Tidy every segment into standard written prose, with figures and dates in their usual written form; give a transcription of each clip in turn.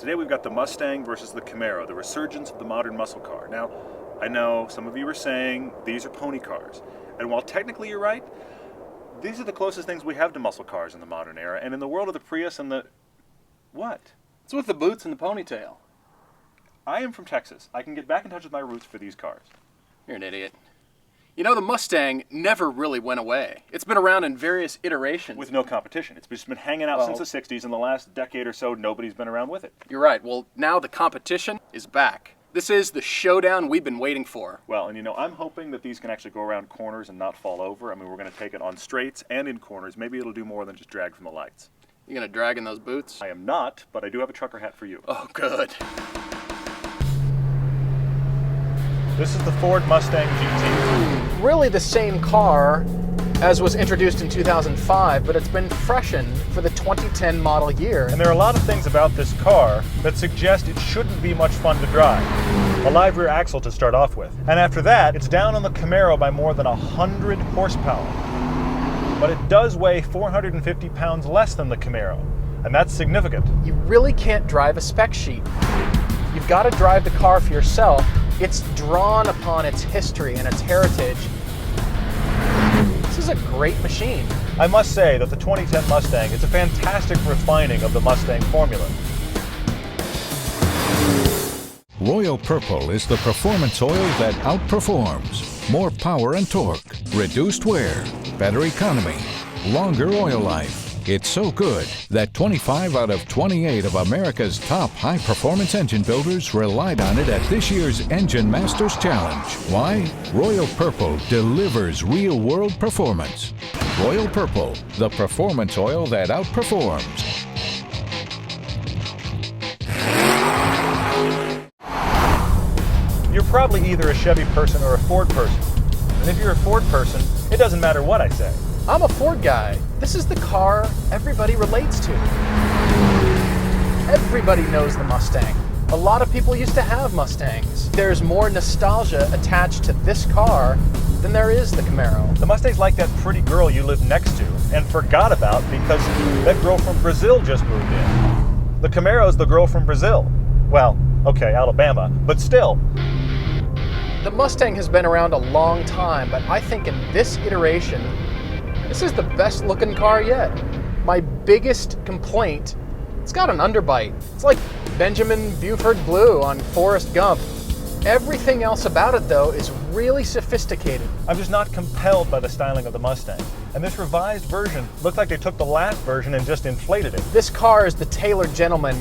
Today we've got the Mustang versus the Camaro, the resurgence of the modern muscle car. Now, I know some of you are saying these are pony cars, and while technically you're right, these are the closest things we have to muscle cars in the modern era, and in the world of the Prius and the... What? It's with the boots and the ponytail. I am from Texas. I can get back in touch with my roots for these cars. You're an idiot. You know, the Mustang never really went away. It's been around in various iterations. With no competition. It's just been hanging out since the 60s. In the last decade or so, nobody's been around with it. You're right. Well, now the competition is back. This is the showdown we've been waiting for. Well, and you know, I'm hoping that these can actually go around corners and not fall over. I mean, we're going to take it on straights and in corners. Maybe it'll do more than just drag from the lights. You gonna drag in those boots? I am not, but I do have a trucker hat for you. Oh, good. This is the Ford Mustang GT. Really the same car as was introduced in 2005, but it's been freshened for the 2010 model year. And there are a lot of things about this car that suggest it shouldn't be much fun to drive. A live rear axle to start off with. And after that, it's down on the Camaro by more than 100 horsepower. But it does weigh 450 pounds less than the Camaro, and that's significant. You really can't drive a spec sheet. You've got to drive the car for yourself. It's drawn upon its history and its heritage. This is a great machine. I must say that the 2010 Mustang is a fantastic refining of the Mustang formula. Royal Purple is the performance oil that outperforms. More power and torque, reduced wear, better economy, longer oil life. It's so good that 25 out of 28 of America's top high-performance engine builders relied on it at this year's Engine Masters Challenge. Why? Royal Purple delivers real-world performance. Royal Purple, the performance oil that outperforms. You're probably either a Chevy person or a Ford person. And if you're a Ford person, it doesn't matter what I say. I'm a Ford guy. This is the car everybody relates to. Everybody knows the Mustang. A lot of people used to have Mustangs. There's more nostalgia attached to this car than there is the Camaro. The Mustang's like that pretty girl you live next to and forgot about because that girl from Brazil just moved in. The Camaro's the girl from Brazil. Well, okay, Alabama, but still. The Mustang has been around a long time, but I think in this iteration, this is the best looking car yet. My biggest complaint, it's got an underbite. It's like Benjamin Buford Blue on Forrest Gump. Everything else about it, though, is really sophisticated. I'm just not compelled by the styling of the Mustang. And this revised version looked like they took the last version and just inflated it. This car is the tailored gentleman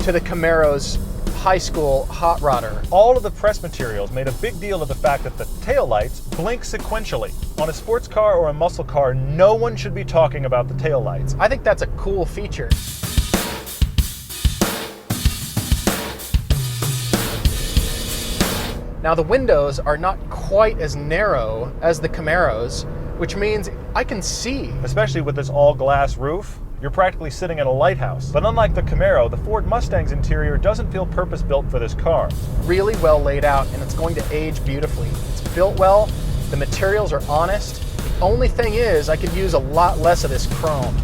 to the Camaro's high school hot rodder. All of the press materials made a big deal of the fact that the taillights blink sequentially. On a sports car or a muscle car, no one should be talking about the taillights. I think that's a cool feature. Now the windows are not quite as narrow as the Camaro's, which means I can see. Especially with this all-glass roof, you're practically sitting in a lighthouse. But unlike the Camaro, the Ford Mustang's interior doesn't feel purpose-built for this car. Really well laid out, and it's going to age beautifully. It's built well, the materials are honest. The only thing is, I could use a lot less of this chrome.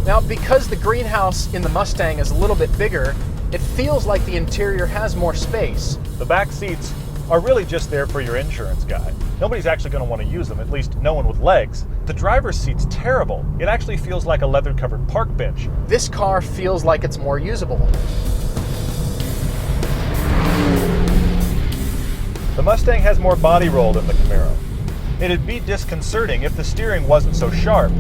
Now, because the greenhouse in the Mustang is a little bit bigger, it feels like the interior has more space. The back seats are really just there for your insurance guy. Nobody's actually going to want to use them, at least no one with legs. The driver's seat's terrible. It actually feels like a leather-covered park bench. This car feels like it's more usable. The Mustang has more body roll than the Camaro. It'd be disconcerting if the steering wasn't so sharp.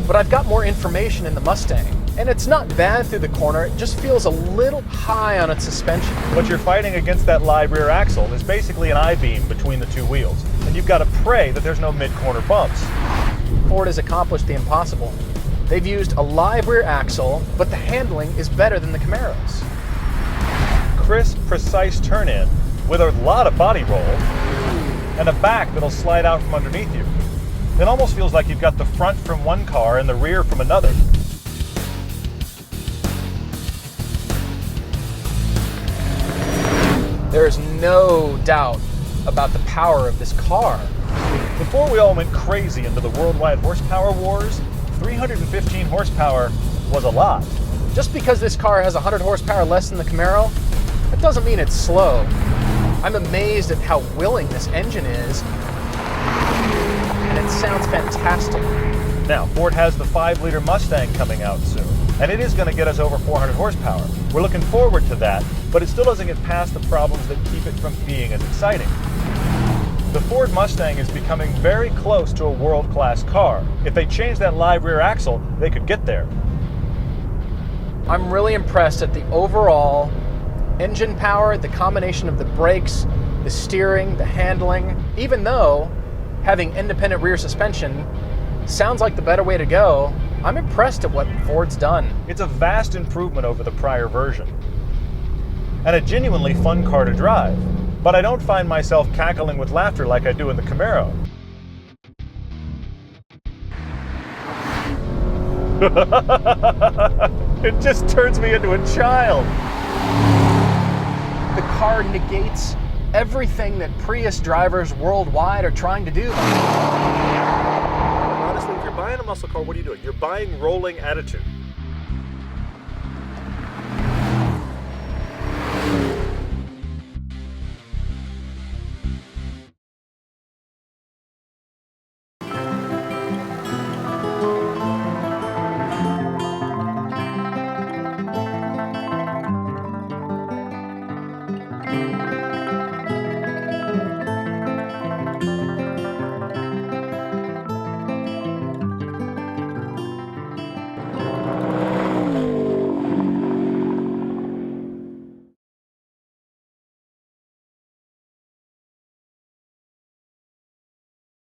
But I've got more information in the Mustang, and it's not bad through the corner, it just feels a little high on its suspension. What you're fighting against that live rear axle is basically an I-beam between the two wheels, and you've got to pray that there's no mid-corner bumps. Ford has accomplished the impossible. They've used a live rear axle, but the handling is better than the Camaro's. Crisp, precise turn-in with a lot of body roll and a back that'll slide out from underneath you. It almost feels like you've got the front from one car and the rear from another. There is no doubt about the power of this car. Before we all went crazy into the worldwide horsepower wars, 315 horsepower was a lot. Just because this car has 100 horsepower less than the Camaro, that doesn't mean it's slow. I'm amazed at how willing this engine is, and it sounds fantastic. Now, Ford has the 5-liter Mustang coming out soon, and it is going to get us over 400 horsepower. We're looking forward to that, but it still doesn't get past the problems that keep it from being as exciting. The Ford Mustang is becoming very close to a world-class car. If they change that live rear axle, they could get there. I'm really impressed at the overall engine power, the combination of the brakes, the steering, the handling. Even though having independent rear suspension sounds like the better way to go, I'm impressed at what Ford's done. It's a vast improvement over the prior version, and a genuinely fun car to drive. But I don't find myself cackling with laughter like I do in the Camaro. It just turns me into a child. The car negates everything that Prius drivers worldwide are trying to do. Honestly, if you're buying a muscle car, what are you doing? You're buying rolling attitude.